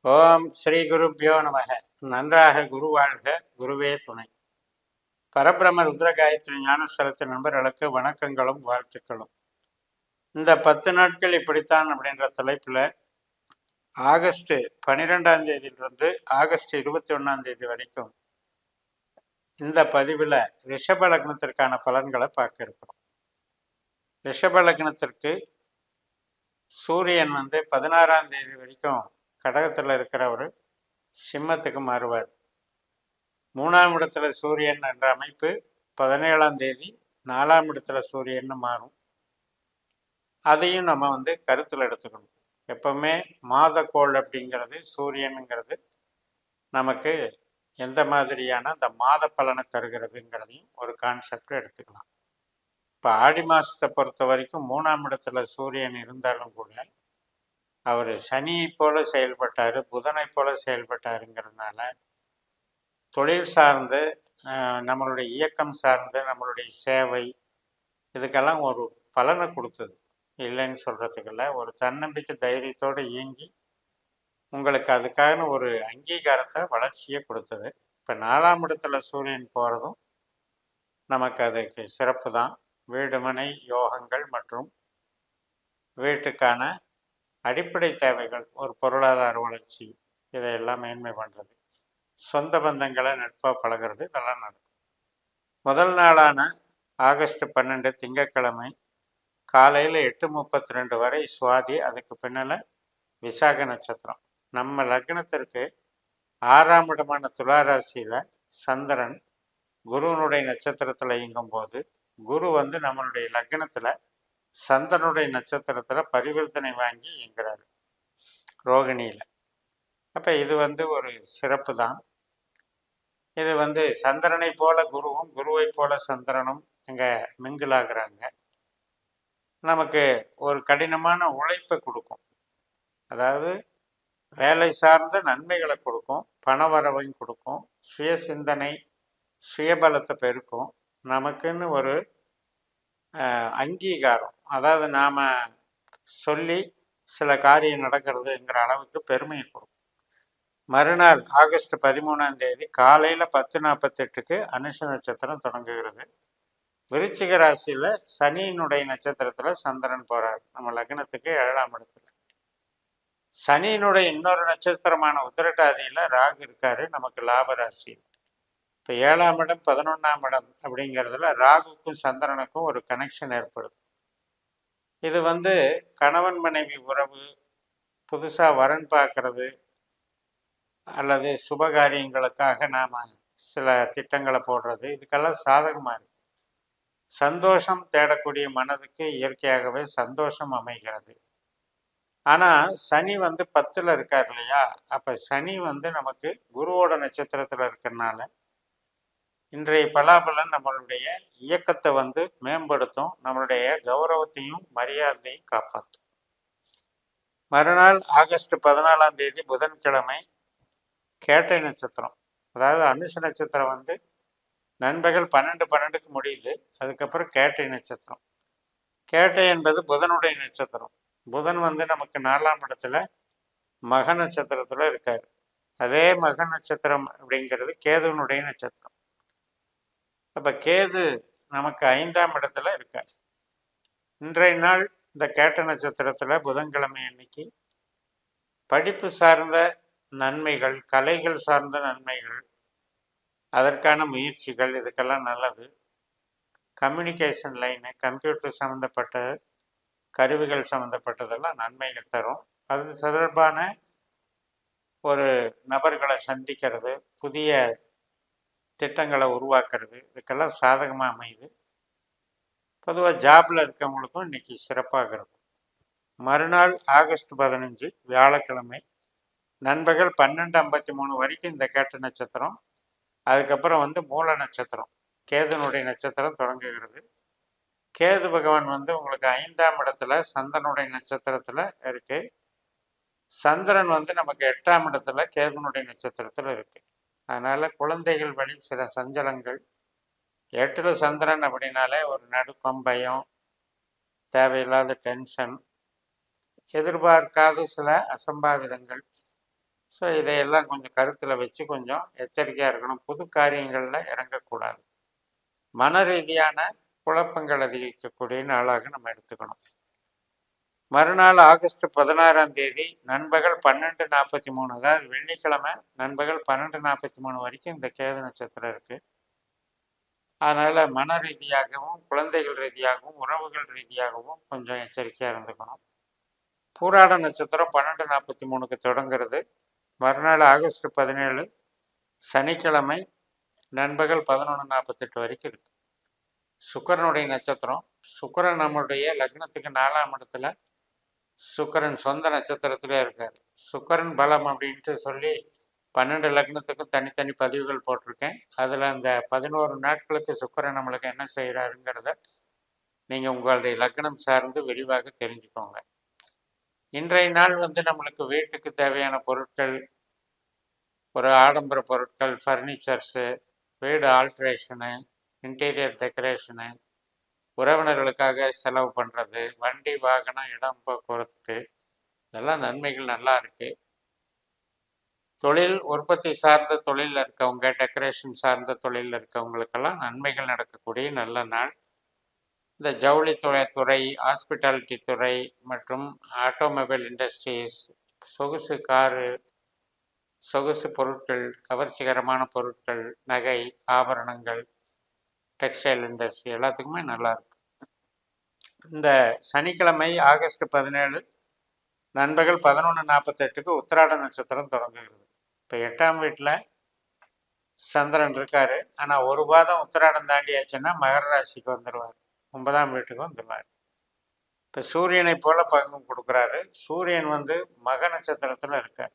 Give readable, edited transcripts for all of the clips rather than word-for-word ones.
ஓம் ஸ்ரீ குருப்பியோ நமக. நன்றாக குரு வாழ்க, குருவே துணை. பரபிரம ருத்ர காயத்ரி ஞானஸ்தலத்து நண்பர்களுக்கு வணக்கங்களும் வாழ்த்துக்களும். இந்த 10 நாட்கள் இப்படித்தான் அப்படின்ற தலைப்பில் ஆகஸ்ட் 12ஆம் தேதியிலிருந்து ஆகஸ்ட் 21ஆம் தேதி வரைக்கும் இந்த பதிவில் ரிஷப லக்னத்திற்கான பலன்களை பார்க்க இருக்கிறோம். ரிஷப லக்னத்திற்கு சூரியன் 16ஆம் தேதி வரைக்கும் கடகத்தில் இருக்கிறவர் சிம்மத்துக்கு மாறுவார். 3ஆம் இடத்துல சூரியன் என்ற அமைப்பு 17ஆம் தேதி 4ஆம் இடத்துல சூரியன் மாறும். அதையும் நம்ம கருத்தில் எடுத்துக்கணும். எப்பவுமே மாதக்கோள் அப்படிங்கிறது சூரியனுங்கிறது நமக்கு எந்த மாதிரியான அந்த மாத பலனை தருகிறதுங்கிறதையும் ஒரு கான்செப்ட் எடுத்துக்கலாம். இப்போ ஆடி மாதத்தை பொறுத்த வரைக்கும் 3ஆம் இடத்துல சூரியன் இருந்தாலும் கூட அவர் சனியை போல செயல்பட்டார், புதனை போல செயல்பட்டாருங்கிறதுனால தொழில் சார்ந்து நம்மளுடைய இயக்கம் சார்ந்து நம்மளுடைய சேவை இதுக்கெல்லாம் ஒரு பலனை கொடுத்தது, இல்லைன்னு சொல்கிறதுக்குள்ள ஒரு தன்னம்பிக்கை தைரியத்தோடு இயங்கி உங்களுக்கு அதுக்கான ஒரு அங்கீகாரத்தை வளர்ச்சியை கொடுத்தது. இப்போ 4ஆம் இடத்துல சூரியன் போகிறதும் நமக்கு அதுக்கு சிறப்பு தான். வீடுமனை யோகங்கள் மற்றும் வீட்டுக்கான அடிப்படை தேவைகள், ஒரு பொருளாதார வளர்ச்சி, இதையெல்லாம் மேன்மை பண்ணுறது, சொந்த பந்தங்களை நட்பாக பழகிறது, இதெல்லாம் நடக்கும். முதல் நாளான ஆகஸ்ட் 12 திங்கட்கிழமை காலையில் 8:32 வரை சுவாதி, அதுக்கு பின்னால் விசாக நட்சத்திரம். நம்ம லக்னத்திற்கு 6ஆம் இடமான துளாராசியில் சந்திரன் குருவனுடைய நட்சத்திரத்தில் இயங்கும் போது குரு நம்மளுடைய லக்னத்தில் சந்திரனுடைய நட்சத்திரத்தில் பரிவர்த்தனை வாங்கி இயங்குறாரு ரோகிணியில். அப்போ இது ஒரு சிறப்பு தான். இது சந்திரனை போல குருவும் குருவை போல சந்திரனும் இங்கே மிங்கிலாகிறாங்க. நமக்கு ஒரு கடினமான உழைப்பை கொடுக்கும், அதாவது வேலை சார்ந்த நன்மைகளை கொடுக்கும், பணவரவையும் கொடுக்கும், சுய சிந்தனை சுயபலத்தை பெருக்கும், நமக்குன்னு ஒரு அங்கீகாரம், அதாவது நாம் சொல்லி சில காரியம் நடக்கிறதுங்கிற அளவுக்கு பெருமையை கொடுக்கும். மறுநாள் ஆகஸ்ட் 13ஆம் தேதி காலையில் 10:48க்கு அனுஷ நட்சத்திரம் தொடங்குகிறது. விருச்சிக ராசியில் சனியினுடைய நட்சத்திரத்தில் சந்திரன் போகிறார். நம்ம லக்னத்துக்கு 7ஆம் இடத்துல. சனியினுடைய இன்னொரு நட்சத்திரமான உத்திரட்டாதியில் ராகு இருக்காரு, நமக்கு லாப ராசியில். இப்போ 7ஆம் இடம் 11ஆம் இடம் அப்படிங்கிறதுல ராகுக்கும் சந்திரனுக்கும் ஒரு கனெக்ஷன் ஏற்படுது. இது கணவன் மனைவி உறவு, புதுசாக வரன் பார்க்கறது, அல்லது சுபகாரியங்களுக்காக நாம் சில திட்டங்களை போடுறது, இதுக்கெல்லாம் சாதகமாக இருக்கு. சந்தோஷம் தேடக்கூடிய மனதுக்கு இயற்கையாகவே சந்தோஷம் அமைகிறது. ஆனால் சனி 10ல் இருக்கார் இல்லையா, அப்போ சனி நமக்கு குருவோட நட்சத்திரத்தில் இருக்கிறனால இன்றைய பலாபலன் நம்மளுடைய இயக்கத்தை மேம்படுத்தும், நம்மளுடைய கௌரவத்தையும் மரியாதையும் காப்பாற்றும். மறுநாள் ஆகஸ்ட் 14ஆம் தேதி புதன்கிழமை கேட்டை நட்சத்திரம், அதாவது அனுஷ நட்சத்திரம் நண்பகல் 12:12க்கு முடியுது. அதுக்கப்புறம் கேட்டை நட்சத்திரம். கேட்டை என்பது புதனுடைய நட்சத்திரம். புதன் நமக்கு 4ஆம் இடத்துல மக நட்சத்திரத்தில் இருக்கார். அதே மக நட்சத்திரம் அப்படிங்கிறது கேதுவனுடைய நட்சத்திரம். அப்போ கேது நமக்கு 5ஆம் இடத்துல இருக்கார். இன்றைய நாள் இந்த கேட்ட நட்சத்திரத்தில் புதன்கிழமை அன்னைக்கு படிப்பு சார்ந்த நன்மைகள், கலைகள் சார்ந்த நன்மைகள், அதற்கான முயற்சிகள், இதுக்கெல்லாம் நல்லது. கம்யூனிகேஷன் லைனு, கம்ப்யூட்டர் சம்மந்தப்பட்ட கருவிகள் சம்மந்தப்பட்டதெல்லாம் நன்மைகள் தரும். அது தொடர்பான ஒரு நபர்களை சந்திக்கிறது, புதிய திட்டங்களை உருவாக்குறது, இதுக்கெல்லாம் சாதகமாக அமையுது. பொதுவாக ஜாபில் இருக்கவங்களுக்கும் இன்னைக்கு சிறப்பாக இருக்கும். மறுநாள் ஆகஸ்ட் 15 வியாழக்கிழமை நண்பகல் 12:53 வரைக்கும் இந்த கேட்ட நட்சத்திரம். அதுக்கப்புறம் மூல நட்சத்திரம், கேதுனுடைய நட்சத்திரம் தொடங்குகிறது. கேது பகவான் உங்களுக்கு 5ஆம் இடத்துல சந்திரனுடைய நட்சத்திரத்தில் இருக்கு. சந்திரன் நமக்கு 8ஆம் இடத்துல கேதுனுடைய நட்சத்திரத்தில் இருக்கு. அதனால குழந்தைகள் வழி சில சஞ்சலங்கள். 8ல் சந்திரன் அப்படின்னாலே ஒரு நடுக்கம், பயம், தேவையில்லாத டென்ஷன், எதிர்பார்க்காத சில அசம்பாவிதங்கள், ஸோ இதையெல்லாம் கொஞ்சம் கருத்தில் வச்சு கொஞ்சம் எச்சரிக்கையாக இருக்கணும். புது காரியங்களில் இறங்கக்கூடாது. மன ரீதியான குழப்பங்கள் அதிகரிக்கக்கூடிய நாளாக நம்ம எடுத்துக்கணும். மறுநாள் ஆகஸ்ட் 16ஆம் தேதி நண்பகல் 12:43, அதாவது வெள்ளிக்கிழமை நண்பகல் 12:43 வரைக்கும் இந்த கேது நட்சத்திரம் இருக்கு. அதனால மன ரீதியாகவும் குழந்தைகள் ரீதியாகவும் உறவுகள் ரீதியாகவும் கொஞ்சம் எச்சரிக்கையாக இருந்துக்கணும். பூராட நட்சத்திரம் 12:43க்கு தொடங்குறது. மறுநாள் ஆகஸ்ட் 17 சனிக்கிழமை நண்பகல் 11:48 வரைக்கும் இருக்கு. சுக்கிரனுடைய நட்சத்திரம். சுக்கிரன் நம்முடைய லக்னத்துக்கு 4ஆம் இடத்துல சுக்கிரன் சொந்த நட்சத்திரத்திலே இருக்கார். சுக்கிரன் பலம் அப்படின்ட்டு சொல்லி 12 லக்னத்துக்கும் தனித்தனி பதிவுகள் போட்டிருக்கேன். அதில் அந்த 11 நாட்களுக்கு சுக்கிரன் நம்மளுக்கு என்ன செய்கிறாருங்கிறத நீங்கள் உங்களுடைய லக்னம் சார்ந்து விரிவாக தெரிஞ்சுக்கோங்க. இன்றைய நாள் நம்மளுக்கு வீட்டுக்கு தேவையான பொருட்கள், ஒரு ஆடம்பர பொருட்கள், ஃபர்னிச்சர்ஸு, வீடு ஆல்ட்ரேஷனு, இன்டீரியர் டெக்கரேஷனு, உறவினர்களுக்காக செலவு பண்ணுறது, வண்டி வாகனம் இடம் போக்குவரத்துக்கு, இதெல்லாம் நன்மைகள் நல்லா இருக்குது. தொழில் உற்பத்தி சார்ந்த தொழிலில் இருக்கவங்க, டெக்கரேஷன் சார்ந்த தொழிலில் இருக்கவங்களுக்கெல்லாம் நன்மைகள் நடக்கக்கூடிய நல்ல நாள். இந்த ஜவுளித்துறை, ஹாஸ்பிட்டாலிட்டி துறை மற்றும் ஆட்டோமொபைல் இண்டஸ்ட்ரீஸ், சொகுசு காரு, சொகுசு பொருட்கள், கவர்ச்சிகரமான பொருட்கள், நகை, ஆபரணங்கள், டெக்ஸ்டைல் இண்டஸ்ட்ரி எல்லாத்துக்குமே நல்லா இருக்கு. இந்த சனிக்கிழமை ஆகஸ்ட் 17 நண்பகல் 11:48க்கு உத்திராட நட்சத்திரம் தொடங்குகிறது. இப்போ 8ஆம் வீட்டில் சந்திரன் இருக்காரு. ஆனால் ஒரு பாதம் உத்திராடம் தாண்டியாச்சுன்னா மகர ராசிக்கு வந்துடுவார், 9ஆம் வீட்டுக்கு வந்துடுவார். இப்போ சூரியனை போல பங்கம் கொடுக்குறாரு. சூரியன் மக நட்சத்திரத்தில் இருக்கார்.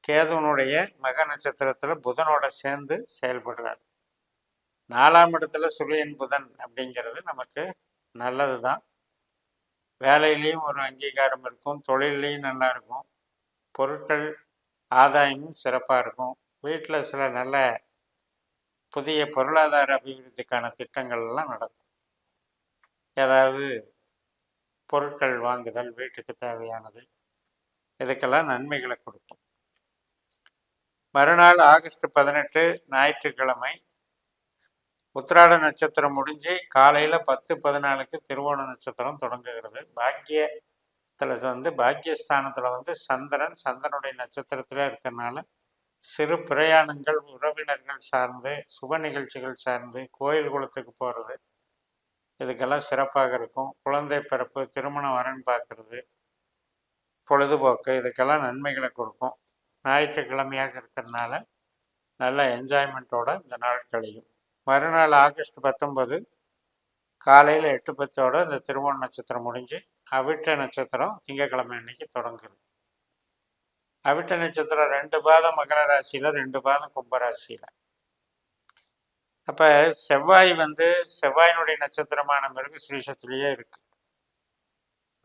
கேதுவனுடைய மக நட்சத்திரத்தில் புதனோட சேர்ந்து செயல்படுறார். 4ஆம் இடத்துல சூரியன் புதன் அப்படிங்கிறது நமக்கு நல்லது தான். வேலையிலையும் ஒரு அங்கீகாரம் இருக்கும், தொழிலையும் நல்லா இருக்கும், பொருட்கள் ஆதாயமும் சிறப்பாக இருக்கும். வீட்டில் சில நல்ல புதிய பொருளாதார அபிவிருத்திக்கான திட்டங்கள் எல்லாம் நடக்கும். ஏதாவது பொருட்கள் வாங்குதல், வீட்டுக்கு தேவையானது, இதுக்கெல்லாம் நன்மைகளை கொடுக்கும். மறுநாள் ஆகஸ்ட் 18 ஞாயிற்றுக்கிழமை உத்திராட நட்சத்திரம் முடிஞ்சு காலையில் 10:14க்கு திருவோண நட்சத்திரம் தொடங்குகிறது. பாக்கியத்தில் பாக்கியஸ்தானத்தில் சந்திரனுடைய நட்சத்திரத்தில் இருக்கிறதுனால சிறு பிரயாணங்கள், உறவினர்கள் சார்ந்து, சுப நிகழ்ச்சிகள் சார்ந்து, கோயில் குளத்துக்கு போகிறது, இதுக்கெல்லாம் சிறப்பாக இருக்கும். குழந்தை பிறப்பு, திருமண வரன் பார்க்கறது, பொழுதுபோக்கு, இதுக்கெல்லாம் நன்மைகளை கொடுக்கும். ஞாயிற்றுக்கிழமையாக இருக்கிறதுனால நல்ல என்ஜாய்மெண்ட்டோட இந்த நாள் கழியும். மறுநாள் ஆகஸ்ட் 19 காலையில் 8:10 இந்த திருவோண நட்சத்திரம் முடிஞ்சு அவிட்ட நட்சத்திரம் திங்கக்கிழமை அன்னைக்கு தொடங்குது. அவிட்ட நட்சத்திரம் 2 பாதம் மகர ராசியில், 2 பாதம் கும்பராசியில். அப்போ செவ்வாயினுடைய நட்சத்திரமான மிருகசீரிஷத்திலேயே இருக்கு,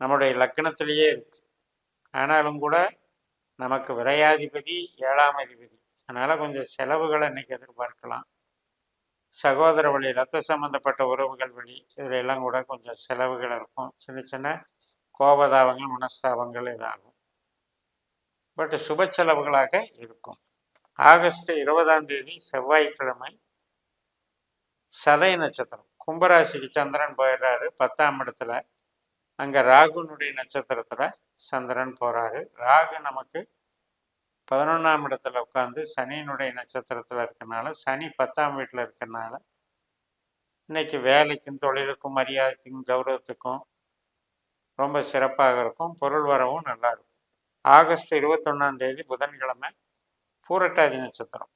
நம்முடைய லக்னத்திலேயே இருக்கு. ஆனாலும் கூட நமக்கு விரையாதிபதி 7ஆம் அதிபதி, அதனால் கொஞ்சம் செலவுகளை இன்னைக்கு எதிர்பார்க்கலாம். சகோதர வழி, ரத்த சம்பந்தப்பட்ட உறவுகள் வழி, இதில் எல்லாம் கூட கொஞ்சம் செலவுகள் இருக்கும். சின்ன சின்ன கோபதாபங்கள், மனஸ்தாபங்கள் இதாகும். பட் சுப செலவுகளாக இருக்கும். ஆகஸ்ட் 20ஆம் தேதி செவ்வாய்க்கிழமை சதய நட்சத்திரம் கும்பராசிக்கு சந்திரன் போயிடுறாரு 10ஆம் இடத்துல. அங்கே ராகுனுடைய நட்சத்திரத்தில் சந்திரன் போகிறாரு. ராகு நமக்கு 11ஆம் இடத்துல உட்காந்து சனியினுடைய நட்சத்திரத்தில் இருக்கனால, சனி 10ஆம் வீட்டில் இருக்கனால இன்னைக்கு வேலைக்கும் தொழிலுக்கும் மரியாதைக்கும் கௌரவத்துக்கும் ரொம்ப சிறப்பாக இருக்கும். பொருள் வரவும் நல்லா இருக்கும். ஆகஸ்ட் 21ஆம் தேதி புதன்கிழமை பூரட்டாதி நட்சத்திரம்.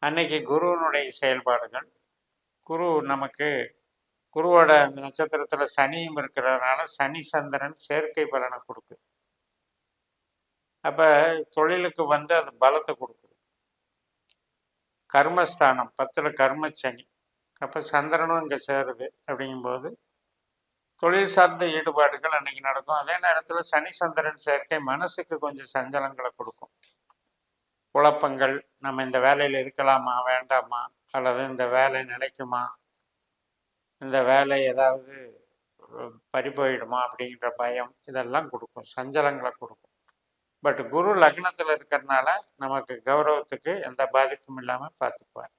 அன்னைக்கு குருவனுடைய செயல்பாடுகள், குருவோட அந்த நட்சத்திரத்தில் சனியும் இருக்கிறதுனால சனி சந்திரன் சேர்க்கை பலனை கொடுக்குது. அப்போ தொழிலுக்கு அது பலத்தை கொடுக்குது. கர்மஸ்தானம் 10ல் கர்மச்சனி. அப்போ சந்திரனும் இங்கே சேருது. அப்படிங்கும்போது தொழில் சார்ந்த ஈடுபாடுகள் அன்னைக்கு நடக்கும். அதே நேரத்தில் சனி சந்திரன் சேர்க்கை மனசுக்கு கொஞ்சம் சஞ்சலங்களை கொடுக்கும். குழப்பங்கள், நம்ம இந்த வேலையில் இருக்கலாமா வேண்டாமா, அல்லது இந்த வேலை நிலைக்குமா, இந்த வேலை ஏதாவது பறி போயிடுமா அப்படிங்கிற பயம், இதெல்லாம் கொடுக்கும், சஞ்சலங்களை கொடுக்கும். பட் குரு லக்னத்தில் இருக்கிறனால நமக்கு கௌரவத்துக்கு எந்த பாதிப்பும் இல்லாமல் பார்த்துக்குவார்.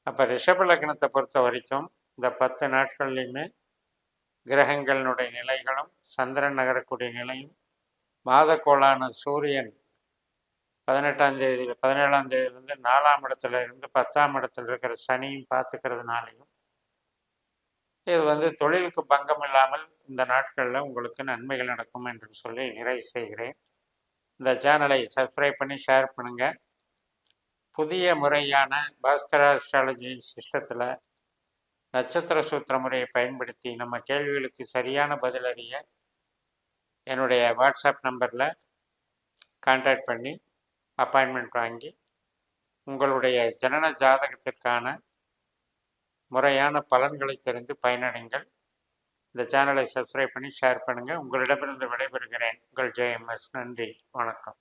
அப்போ ரிஷப லக்னத்தை பொறுத்த வரைக்கும் இந்த 10 நாட்கள்லையுமே கிரகங்களினுடைய நிலைகளும் சந்திரன் நகரக்கூடிய நிலையும் மாதக்கோளான சூரியன் 18ஆம் தேதி 17ஆம் தேதியிலிருந்து 4ஆம் இடத்துல இருந்து 10ஆம் இடத்துல இருக்கிற சனியும் பார்த்துக்கிறதுனாலையும் இது தொழிலுக்கு பங்கம் இல்லாமல் இந்த நாட்களில் உங்களுக்கு நன்மைகள் நடக்கும் என்று சொல்லி நிறைவு செய்கிறேன். இந்த சேனலை சப்ஸ்கிரைப் பண்ணி ஷேர் பண்ணுங்கள். புதிய முறையான பாஸ்கரா அஸ்ட்ராலஜி சிஸ்டத்தில் நட்சத்திர சூத்திர முறையை பயன்படுத்தி நம்ம கேள்விகளுக்கு சரியான பதில் அறிய என்னுடைய வாட்ஸ்அப் நம்பரில் கான்டாக்ட் பண்ணி அப்பாயின்மெண்ட் வாங்கி உங்களுடைய ஜனன ஜாதகத்திற்கான முறையான பலன்களை தெரிந்து பயனடைங்கள். இந்த சேனலை சப்ஸ்கிரைப் பண்ணி ஷேர் பண்ணுங்கள். உங்களிடமிருந்து விடைபெறுகிறேன். உங்கள் JMS. நன்றி, வணக்கம்.